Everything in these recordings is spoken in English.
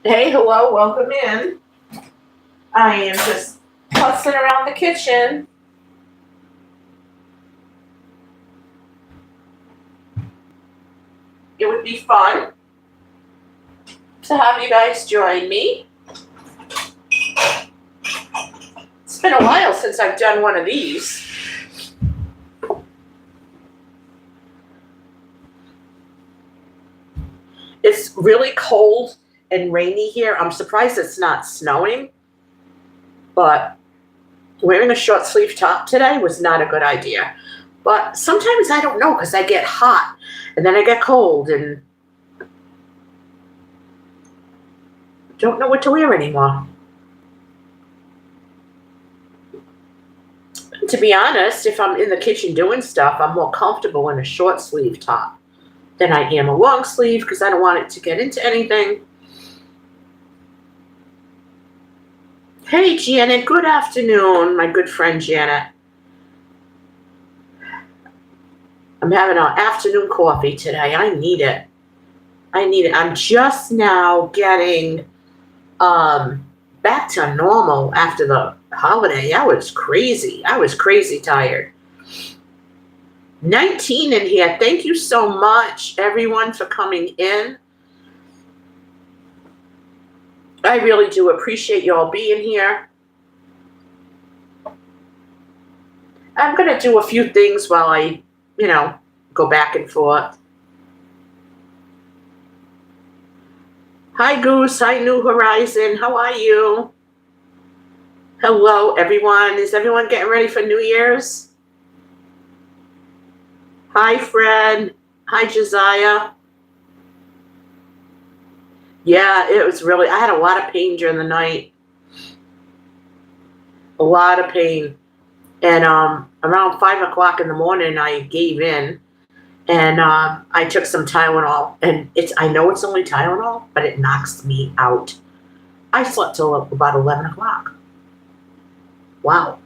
Hey, hello, welcome in. I am just putzing around the kitchen. It would be fun to have you guys join me. It's been a while since I've done one of these. It's really cold and rainy here. I'm surprised it's not snowing, but wearing a short sleeve top today was not a good idea. But sometimes I don't know because I get hot and then I get cold and don't know what to wear anymore. To be honest, if I'm in the kitchen doing stuff, I'm more comfortable in a short sleeve top than I am a long sleeve because I don't want it to get into anything. Hey, Janet, good afternoon, my good friend Janet. I'm having an afternoon coffee today. I need it. I'm just now getting back to normal after the holiday. I was crazy tired. 19 in here. Thank you so much, everyone, for coming in. I really do appreciate you all being here. I'm going to do a few things while I, go back and forth. Hi, Goose. Hi, New Horizon. How are you? Hello, everyone. Is everyone getting ready for New Year's? Hi, Fred. Hi, Josiah. Yeah, it was really, I had a lot of pain during the night. A lot of pain. And around 5 o'clock in the morning, I gave in. And I took some Tylenol. And I know it's only Tylenol, but it knocks me out. I slept till about 11 o'clock. Wow.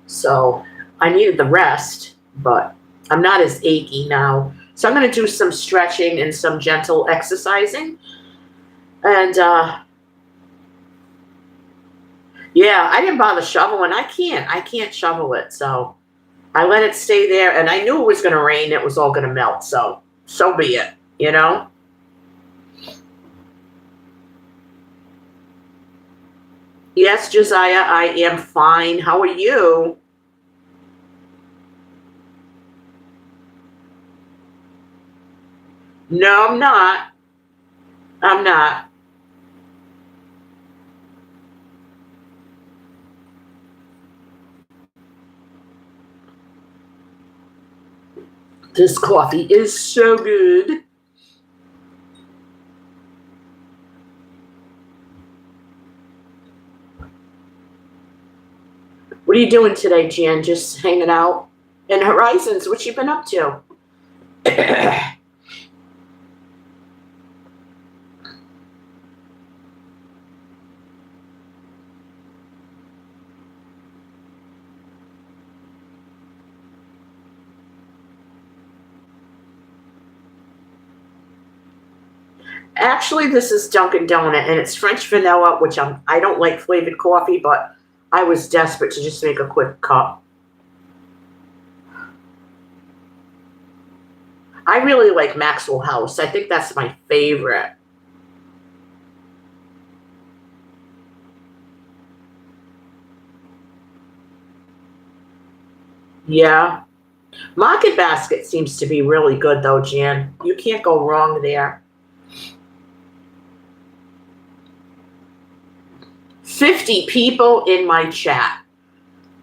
So I needed the rest, but I'm not as achy now. So I'm going to do some stretching and some gentle exercising. And yeah, I didn't bother shoveling. I can't shovel it. So I let it stay there. And I knew it was going to rain. It was all going to melt. So be it, Yes, Josiah, I am fine. How are you? No, I'm not. I'm not. This coffee is so good. What are you doing today, Jan? Just hanging out? And Horizons, what you been up to? Actually, this is Dunkin' Donut, and it's French vanilla, which I don't like flavored coffee, but I was desperate to just make a quick cup. I really like Maxwell House. I think that's my favorite. Yeah. Market Basket seems to be really good though, Jan. You can't go wrong there. 50 people in my chat.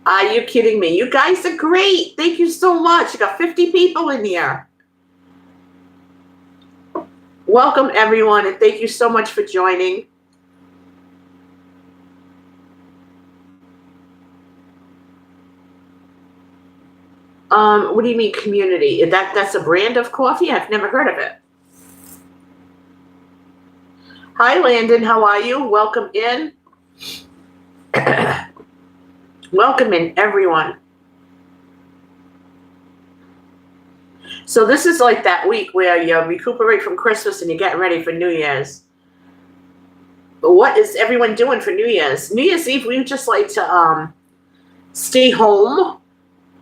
Are you kidding me? You guys are great. Thank you so much. You got 50 people in here. Welcome, everyone, and thank you so much for joining. What do you mean community? That's a brand of coffee? I've never heard of it. Hi, Landon. How are you? Welcome in. Welcome in, everyone. So this is like that week where you recuperate from Christmas and you're getting ready for New Year's. But what is everyone doing for New Year's? New Year's Eve, we just like to stay home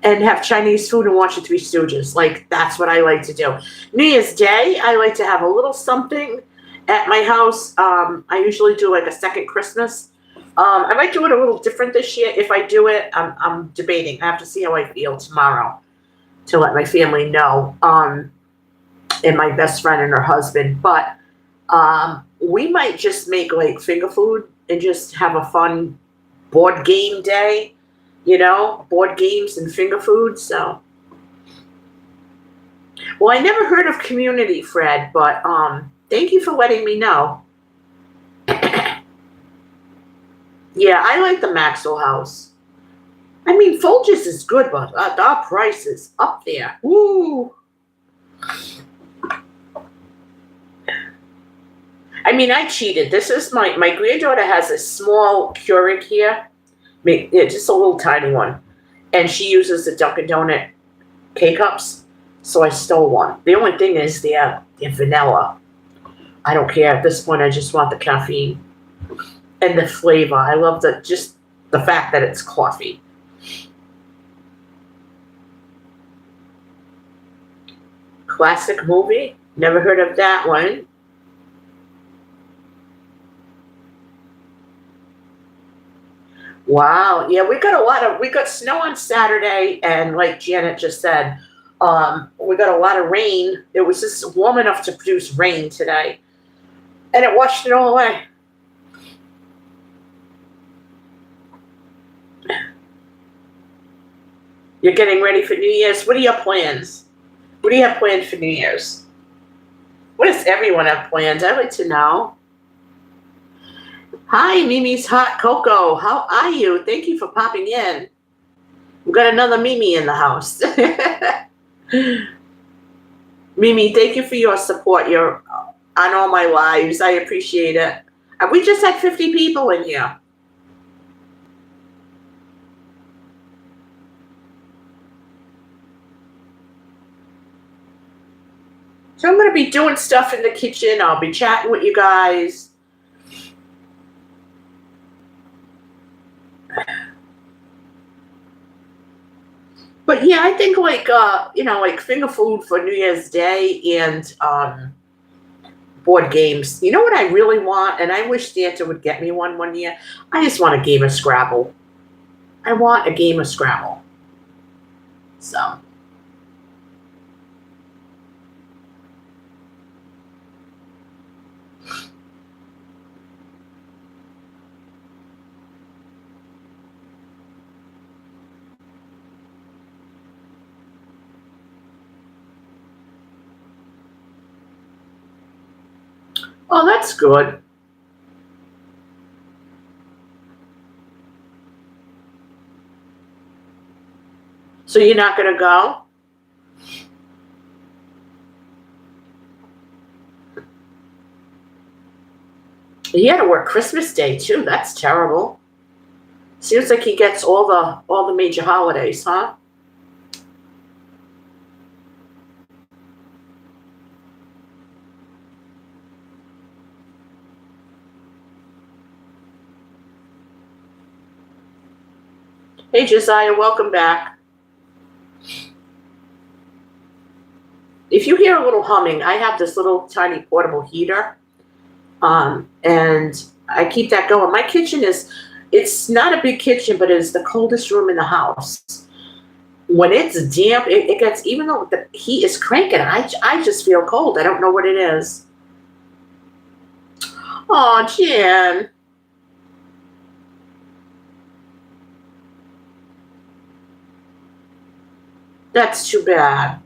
and have Chinese food and watch the Three Stooges. Like, that's what I like to do. New Year's Day, I like to have a little something at my house. I usually do like a second Christmas. I might do it a little different this year. If I do it, I'm debating. I have to see how I feel tomorrow to let my family know, and my best friend and her husband. But we might just make like finger food and just have a fun board game day, board games and finger food. So, well, I never heard of Community, Fred, but thank you for letting me know. Yeah, I like the Maxwell House. I mean, Folgers is good, but our price is up there. Woo! I mean, I cheated. This is my granddaughter has a small Keurig here, just a little tiny one, and she uses the Dunkin' Donut K-Cups, so I stole one. The only thing is they're vanilla. I don't care. At this point, I just want the caffeine and the flavor. I love just the fact that it's coffee. Classic movie? Never heard of that one. Wow. Yeah, we got snow on Saturday, and like Janet just said, we got a lot of rain. It was just warm enough to produce rain today, and it washed it all away. You're getting ready for New Year's. What are your plans? What do you have planned for New Year's? What does everyone have planned? I'd like to know. Hi, Mimi's Hot Cocoa. How are you? Thank you for popping in. We've got another Mimi in the house. Mimi, thank you for your support. You're on all my lives. I appreciate it. And we just had 50 people in here. So I'm going to be doing stuff in the kitchen. I'll be chatting with you guys. But yeah, I think like finger food for New Year's Day and board games. You know what I really want? And I wish Santa would get me one year. I just want a game of Scrabble. I want a game of Scrabble. So. Oh, that's good. So you're not going to go? He had to work Christmas Day too. That's terrible. Seems like he gets all the major holidays, huh? Hey, Josiah, welcome back. If you hear a little humming, I have this little tiny portable heater, and I keep that going. My kitchen it's not a big kitchen, but it's the coldest room in the house. When it's damp, it gets, even though the heat is cranking, I just feel cold. I don't know what it is. Oh, Jan, that's too bad.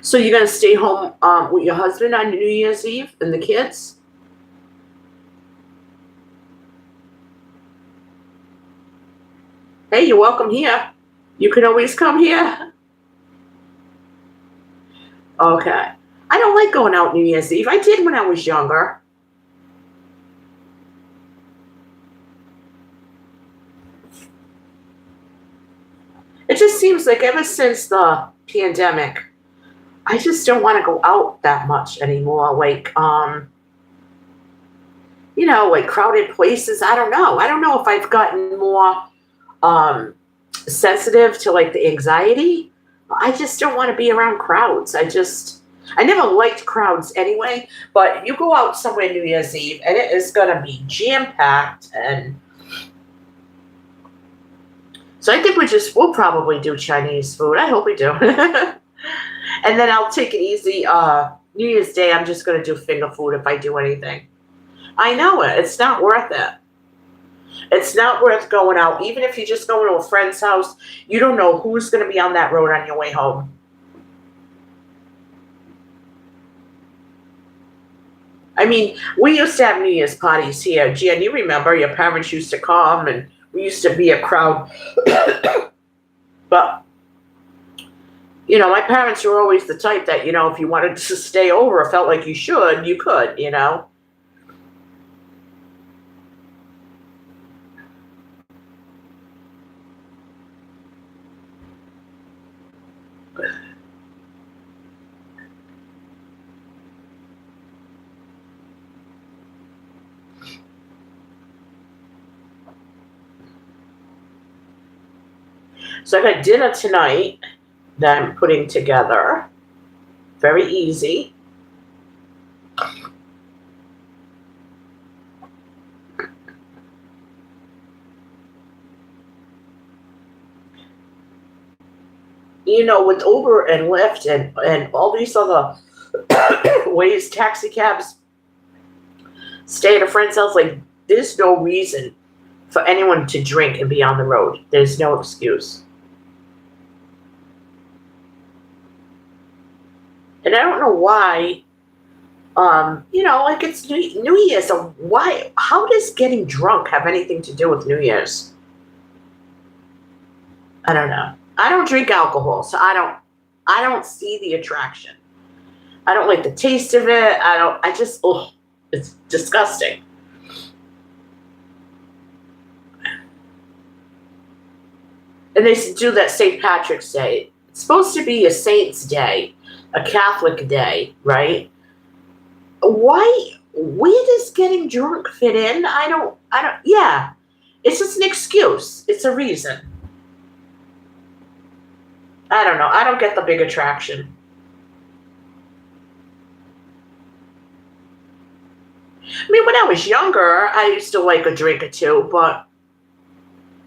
So you're gonna stay home with your husband on New Year's Eve and the kids? Hey, you're welcome here. You can always come here. Okay. I don't like going out New Year's Eve. I did when I was younger. It just seems like ever since the pandemic, I just don't want to go out that much anymore. Like, like crowded places. I don't know. I don't know if I've gotten more um, sensitive to like the anxiety. I just don't want to be around crowds. I never liked crowds anyway, but you go out somewhere New Year's Eve and it is going to be jam packed. And so I think we'll probably do Chinese food. I hope we do. And then I'll take it easy. New Year's Day, I'm just going to do finger food if I do anything. I know it. It's not worth it. It's not worth going out. Even if you just go to a friend's house, you don't know who's going to be on that road on your way home. I mean, we used to have New Year's parties here. Jan, you remember your parents used to come and we used to be a crowd. But, my parents were always the type that, if you wanted to stay over or felt like you should, you could. So I got dinner tonight that I'm putting together. Very easy. With Uber and Lyft and all these other ways, taxi cabs, stay at a friend's house, like, there's no reason for anyone to drink and be on the road. There's no excuse. And I don't know why, like it's New Year's. So how does getting drunk have anything to do with New Year's? I don't know. I don't drink alcohol, so I don't see the attraction. I don't like the taste of it. It's disgusting. And they do that St. Patrick's Day. It's supposed to be a saint's day, a Catholic day, right? Why? Where does getting drunk fit in? Yeah. It's just an excuse. It's a reason. I don't know. I don't get the big attraction. I mean, when I was younger, I used to like a drink or two, but I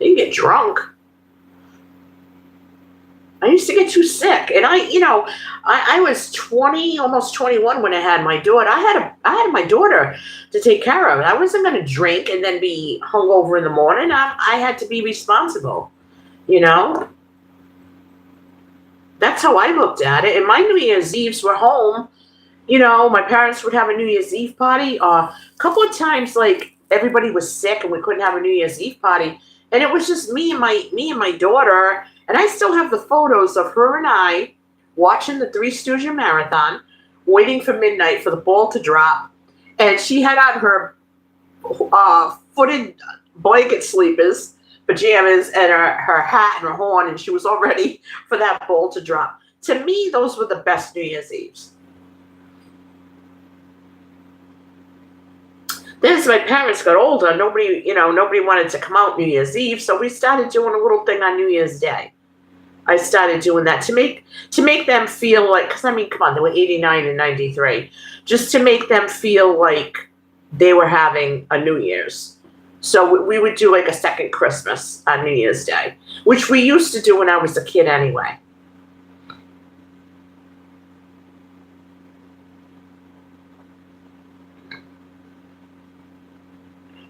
didn't get drunk. I used to get too sick, and I was 20, almost 21 when I had my daughter. I had my daughter to take care of. I wasn't going to drink and then be hungover in the morning. I had to be responsible. You know, that's how I looked at it. And my New Year's Eves were home. My parents would have a New Year's Eve party. A couple of times, like, everybody was sick and we couldn't have a New Year's Eve party, and it was just me and my daughter. And I still have the photos of her and I watching the Three Stooges marathon, waiting for midnight for the ball to drop. And she had on her footed blanket sleepers, pajamas, and her hat and her horn, and she was all ready for that ball to drop. To me, those were the best New Year's Eves. Then as my parents got older, nobody wanted to come out New Year's Eve, so we started doing a little thing on New Year's Day. I started doing that to make them feel like, because I mean, come on, they were 89 and 93, just to make them feel like they were having a New Year's. So we would do like a second Christmas on New Year's Day, which we used to do when I was a kid anyway.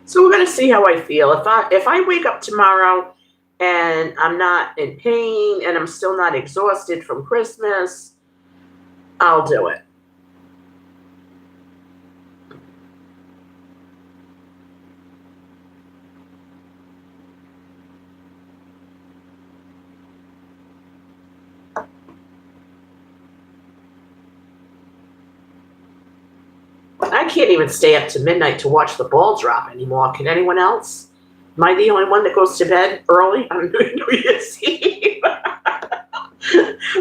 So we're gonna see how I feel. If I wake up tomorrow and I'm not in pain and I'm still not exhausted from Christmas, I'll do it. I can't even stay up to midnight to watch the ball drop anymore. Can anyone else? Am I the only one that goes to bed early on New Year's Eve?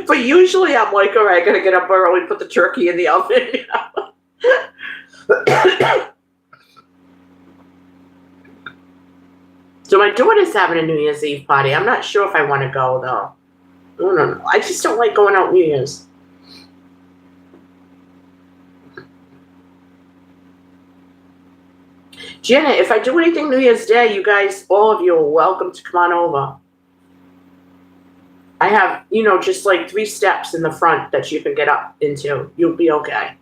But usually I'm like, all right, I gotta get up early, put the turkey in the oven. So my daughter's having a New Year's Eve party. I'm not sure if I want to go though. No. I just don't like going out New Year's. Janet, if I do anything New Year's Day, you guys, all of you are welcome to come on over. I have, just like 3 steps in the front that you can get up into. You'll be okay.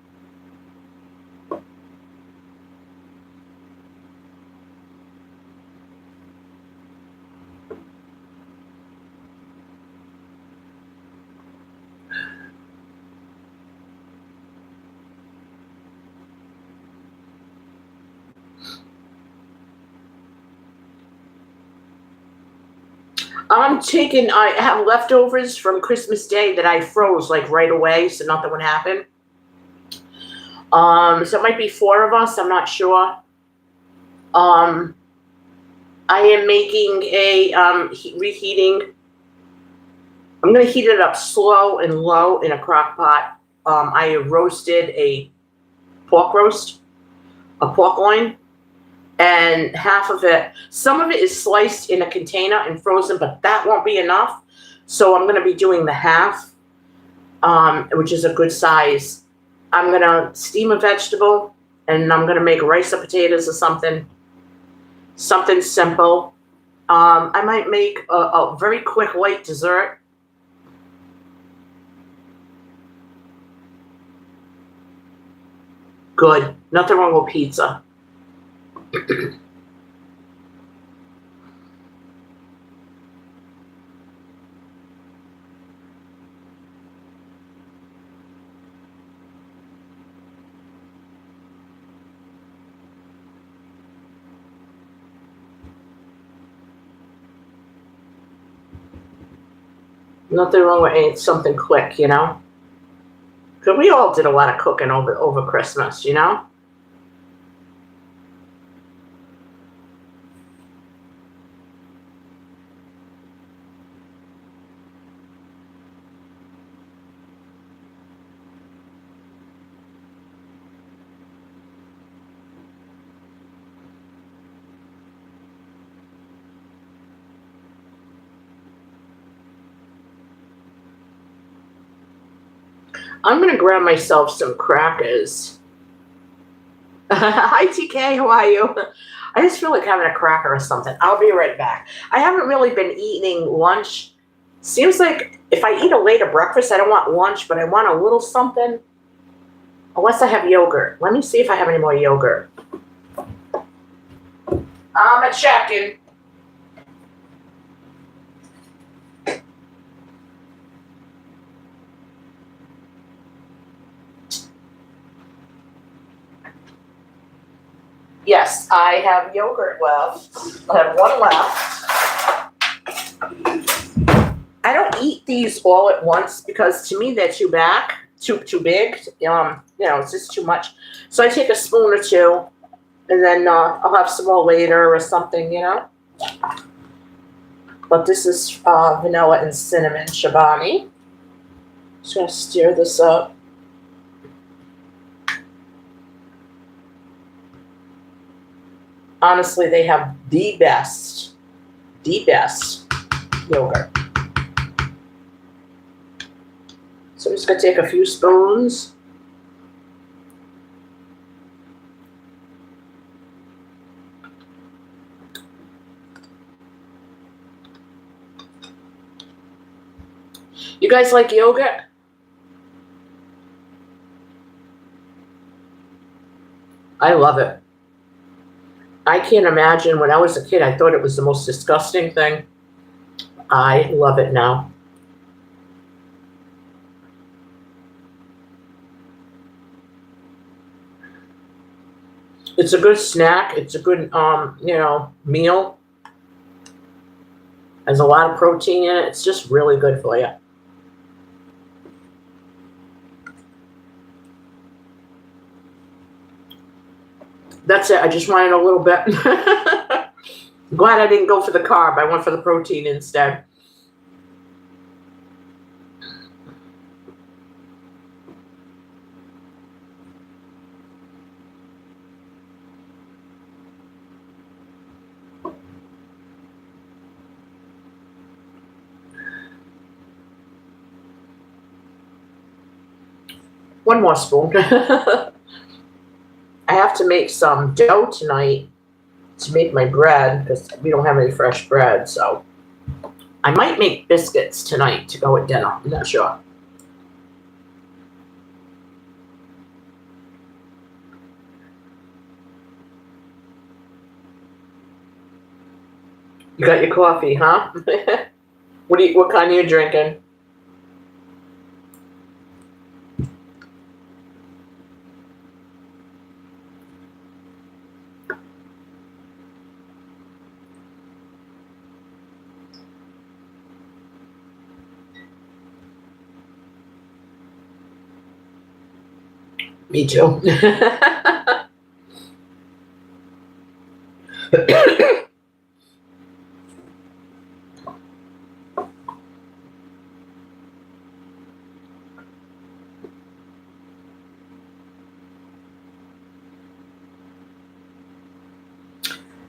I have leftovers from Christmas Day that I froze like right away, so nothing would happen. So it might be 4 of us, I'm not sure. I am making a reheating. I'm going to heat it up slow and low in a crock pot. I roasted a pork loin. And half of it, some of it is sliced in a container and frozen, but that won't be enough. So I'm going to be doing the half, which is a good size. I'm going to steam a vegetable, and I'm going to make rice or potatoes or something simple. I might make a very quick light dessert. Good. Nothing wrong with pizza. Nothing wrong with something quick, Because we all did a lot of cooking over Christmas, I'm going to grab myself some crackers. Hi, TK. How are you? I just feel like having a cracker or something. I'll be right back. I haven't really been eating lunch. Seems like if I eat a later breakfast, I don't want lunch, but I want a little something. Unless I have yogurt. Let me see if I have any more yogurt. I'm checking. Yes, I have yogurt left. I have 1 left. I don't eat these all at once because to me they're too big. It's just too much. So I take a spoon or 2, and then I'll have some more later or something, But this is vanilla and cinnamon Shabani. Just gonna stir this up. Honestly, they have the best yogurt. So I'm just going to take a few spoons. You guys like yogurt? I love it. I can't imagine when I was a kid, I thought it was the most disgusting thing. I love it now. It's a good snack. It's a good, meal. Has a lot of protein in it. It's just really good for you. That's it. I just wanted a little bit. Glad I didn't go for the carb. I went for the protein instead. One more spoon. I have to make some dough tonight to make my bread because we don't have any fresh bread. So I might make biscuits tonight to go with dinner. I'm not sure. You got your coffee, huh? What kind are you drinking? Me too.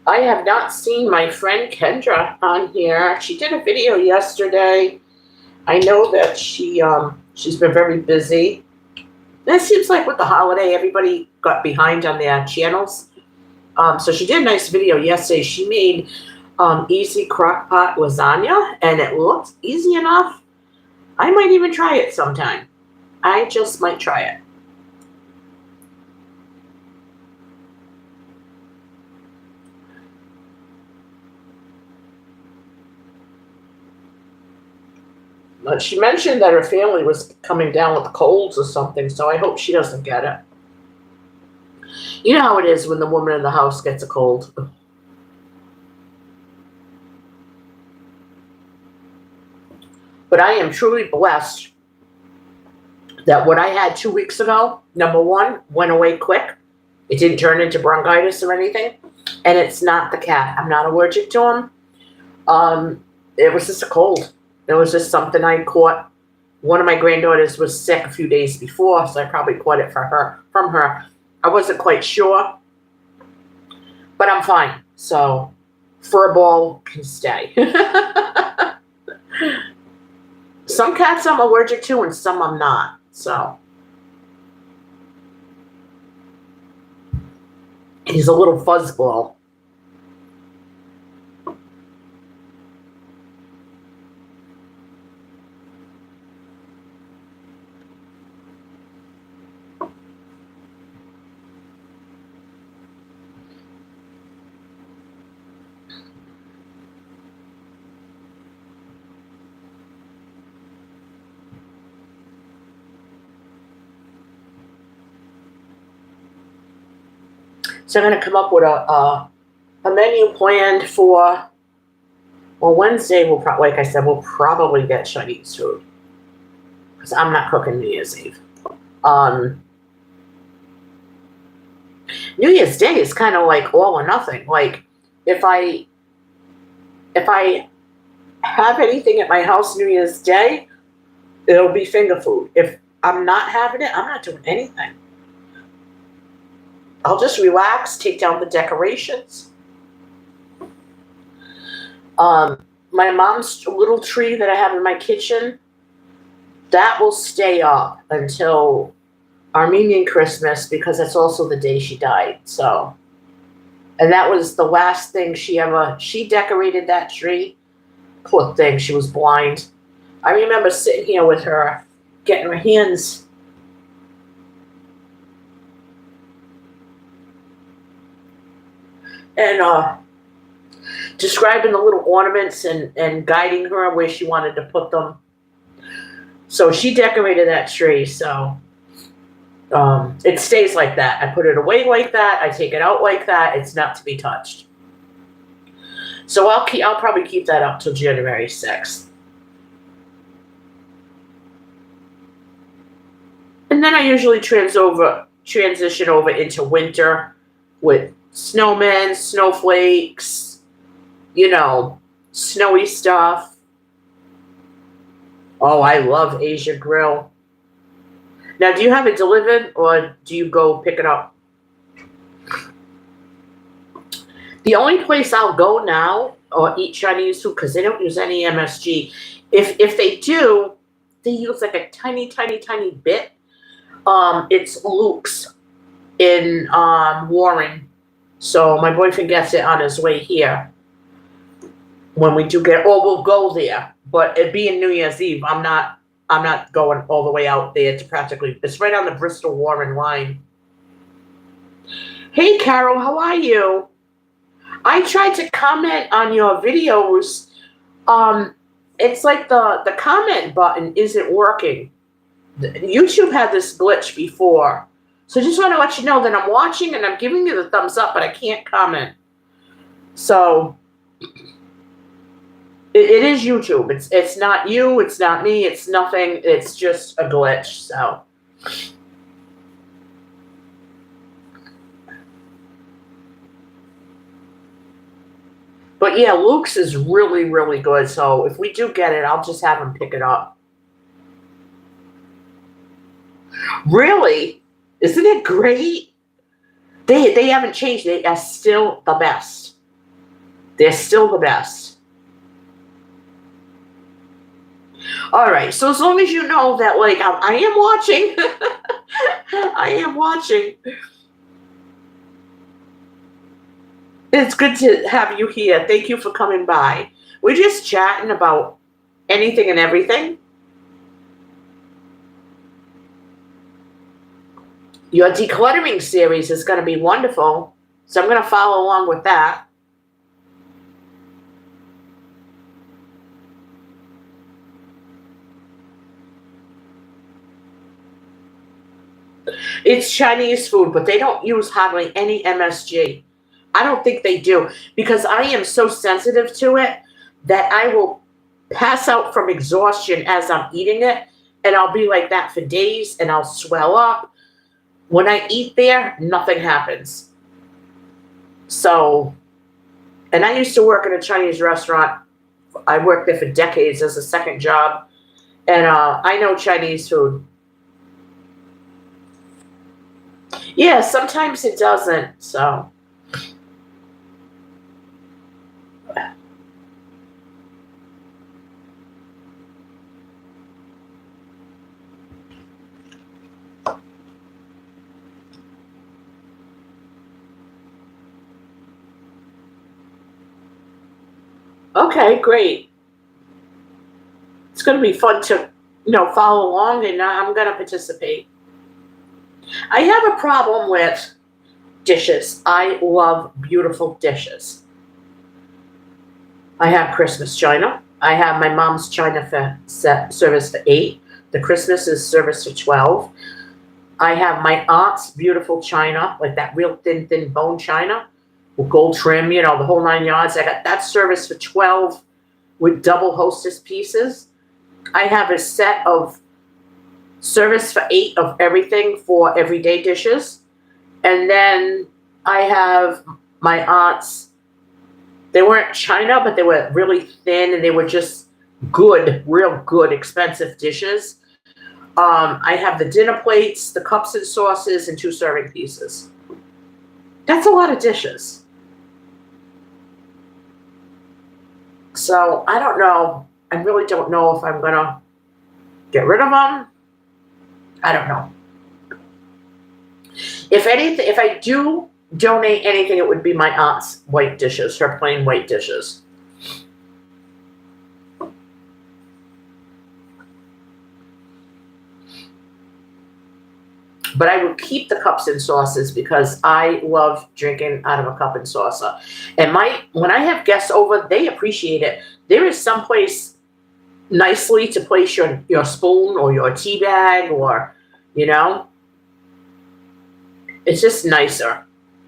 I have not seen my friend Kendra on here. She did a video yesterday. I know that she's been very busy. And it seems like with the holiday, everybody got behind on their channels. So she did a nice video yesterday. She made easy crock pot lasagna, and it looked easy enough. I might even try it sometime. I just might try it. But she mentioned that her family was coming down with colds or something, so I hope she doesn't get it. You know how it is when the woman in the house gets a cold. But I am truly blessed that what I had 2 weeks ago, number one, went away quick. It didn't turn into bronchitis or anything. And it's not the cat. I'm not allergic to him. It was just a cold. It was just something I caught. One of my granddaughters was sick a few days before, so I probably caught it from her. I wasn't quite sure, but I'm fine. So, furball can stay. Some cats I'm allergic to, and some I'm not. So, he's a little fuzzball. So I'm going to come up with a menu planned for, well, Wednesday, like I said, we'll probably get Chinese food. Because I'm not cooking New Year's Eve. New Year's Day is kind of like all or nothing. Like, if I have anything at my house New Year's Day, it'll be finger food. If I'm not having it, I'm not doing anything. I'll just relax, take down the decorations, My mom's little tree that I have in my kitchen, that will stay up until Armenian Christmas because that's also the day she died. So, and that was the last thing she decorated that tree. Poor thing, she was blind. I remember sitting here with her, getting her hands and describing the little ornaments and guiding her where she wanted to put them. So she decorated that tree. So it stays like that. I put it away like that. I take it out like that. It's not to be touched. So I'll probably keep that up till January 6th. And then I usually transition over into winter with snowmen, snowflakes, snowy stuff. Oh, I love Asia Grill. Now, do you have it delivered or do you go pick it up? The only place I'll go now or eat Chinese food, because they don't use any MSG. If they do, they use like a tiny, tiny, tiny bit. It's Luke's in Warren. So my boyfriend gets it on his way here. When we do get, or we'll go there. But it being New Year's Eve, I'm not going all the way out there to practically. It's right on the Bristol Warren line. Hey Carol, how are you? I tried to comment on your videos. It's like the comment button isn't working. YouTube had this glitch before. So just want to let you know that I'm watching and I'm giving you the thumbs up, but I can't comment. So it is YouTube. It's not you, it's not me, it's nothing. It's just a glitch. So but yeah, Luke's is really, really good. So if we do get it, I'll just have him pick it up. Really? Isn't it great? They haven't changed. They are still the best. They're still the best. All right. So as long as you know that, like, I am watching. I am watching. It's good to have you here. Thank you for coming by. We're just chatting about anything and everything. Your decluttering series is going to be wonderful. So I'm going to follow along with that. It's Chinese food, but they don't use hardly any MSG. I don't think they do because I am so sensitive to it that I will pass out from exhaustion as I'm eating it. And I'll be like that for days and I'll swell up. When I eat there, nothing happens. So, and I used to work in a Chinese restaurant. I worked there for decades as a second job. And I know Chinese food. Yeah, sometimes it doesn't. So. Okay, great. It's going to be fun to, follow along, and I'm going to participate. I have a problem with dishes. I love beautiful dishes. I have Christmas china. I have my mom's china service for 8. The Christmas is service for 12. I have my aunt's beautiful china, like that real thin bone china. With gold trim, the whole 9 yards. I got that service for 12 with double hostess pieces. I have a set of service for 8 of everything for everyday dishes. And then I have my aunt's, they weren't china, but they were really thin and they were just good, real good, expensive dishes. I have the dinner plates, the cups and saucers, and 2 serving pieces. That's a lot of dishes. So I don't know. I really don't know if I'm going to get rid of them. I don't know. If anything, if I do donate anything, it would be my aunt's white dishes, her plain white dishes. But I would keep the cups and saucers because I love drinking out of a cup and saucer. And when I have guests over, they appreciate it. There is some place nicely to place your spoon or your tea bag, or, it's just nicer.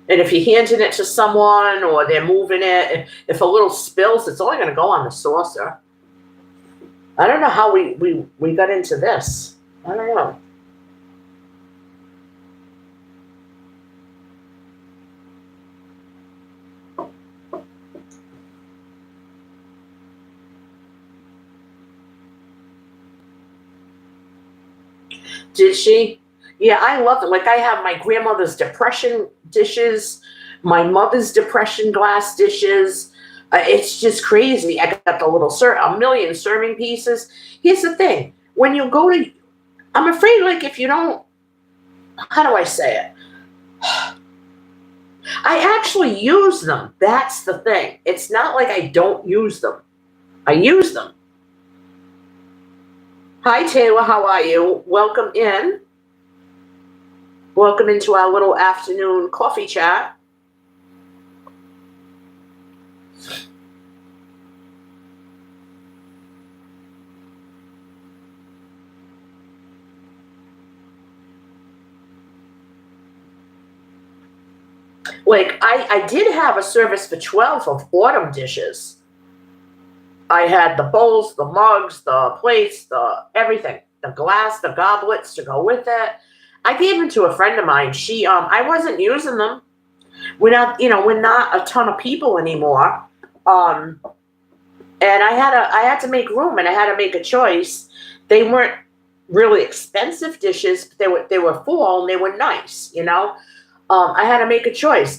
And if you're handing it to someone or they're moving it, if a little spills, it's only going to go on the saucer. I don't know how we got into this. I don't know. Did she? Yeah, I love it. Like, I have my grandmother's depression dishes, my mother's depression glass dishes. It's just crazy. I got the little a million serving pieces. Here's the thing. When you go to, I'm afraid, like, if you don't, how do I say it? I actually use them. That's the thing. It's not like I don't use them. I use them. Hi, Taylor. How are you? Welcome in. Welcome into our little afternoon coffee chat. Like, I did have a service for 12 of autumn dishes. I had the bowls, the mugs, the plates, the everything, the glass, the goblets to go with it. I gave them to a friend of mine. I wasn't using them. We're not a ton of people anymore. And I had to make room, and I had to make a choice. They weren't really expensive dishes, but they were full and they were nice, I had to make a choice.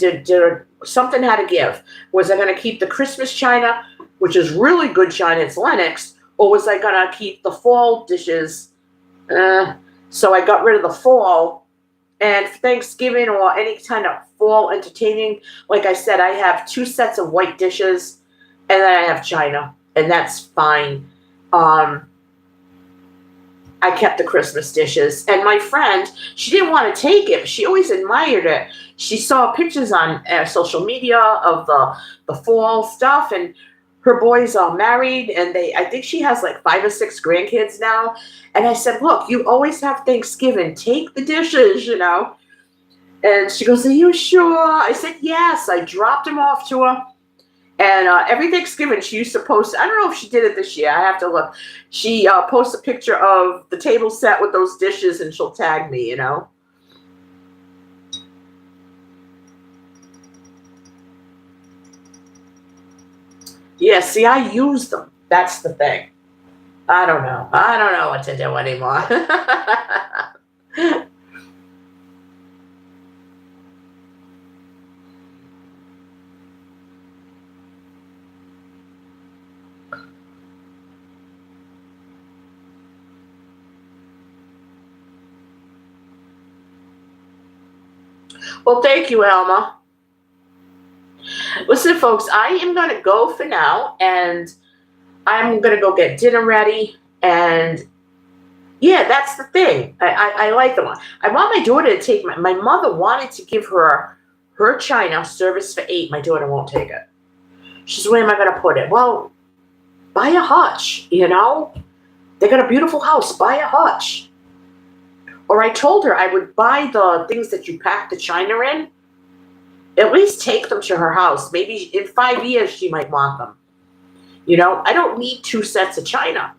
Something had to give. Was I going to keep the Christmas china, which is really good china, it's Lennox, or was I going to keep the fall dishes? So I got rid of the fall. And for Thanksgiving or any kind of fall entertaining, like I said, I have 2 sets of white dishes, and then I have china, and that's fine. I kept the Christmas dishes. And my friend, she didn't want to take it, but she always admired it. She saw pictures on social media of the fall stuff, and her boys are married, and I think she has like 5 or 6 grandkids now. And I said, look, you always have Thanksgiving. Take the dishes, And she goes, are you sure? I said, yes. I dropped them off to her. And every Thanksgiving, she used to post, I don't know if she did it this year. I have to look. She posts a picture of the table set with those dishes, and she'll tag me, Yeah, see, I use them. That's the thing. I don't know. I don't know what to do anymore. Well, thank you, Alma. Listen, folks, I am going to go for now, and I'm going to go get dinner ready. And yeah, that's the thing. I like them. I want my daughter to take my mother wanted to give her china service for 8. My daughter won't take it. She says, where am I going to put it? Well, buy a hutch, They got a beautiful house. Buy a hutch. Or I told her I would buy the things that you pack the china in. At least take them to her house. Maybe in 5 years she might want them. I don't need 2 sets of china.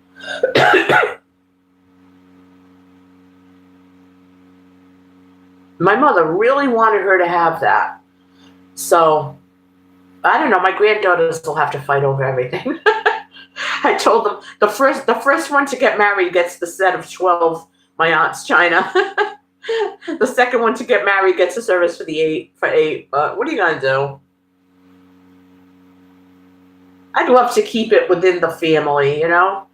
My mother really wanted her to have that. So, I don't know. My granddaughters will have to fight over everything. I told them the first one to get married gets the set of 12 my aunt's china. The second one to get married gets a service for 8. What are you gonna do? I'd love to keep it within the family, you know?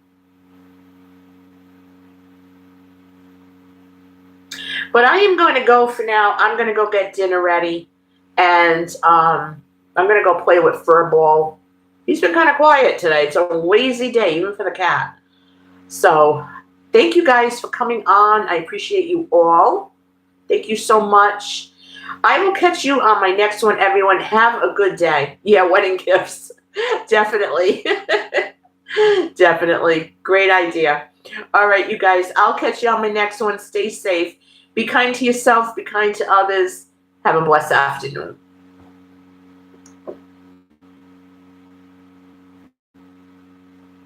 But I am going to go for now. I'm going to go get dinner ready. And I'm going to go play with Furball. He's been kind of quiet today. It's a lazy day, even for the cat. So thank you guys for coming on. I appreciate you all. Thank you so much. I will catch you on my next one, everyone. Have a good day. Yeah, wedding gifts. Definitely. Definitely. Great idea. All right, you guys. I'll catch you on my next one. Stay safe. Be kind to yourself. Be kind to others. Have a blessed afternoon.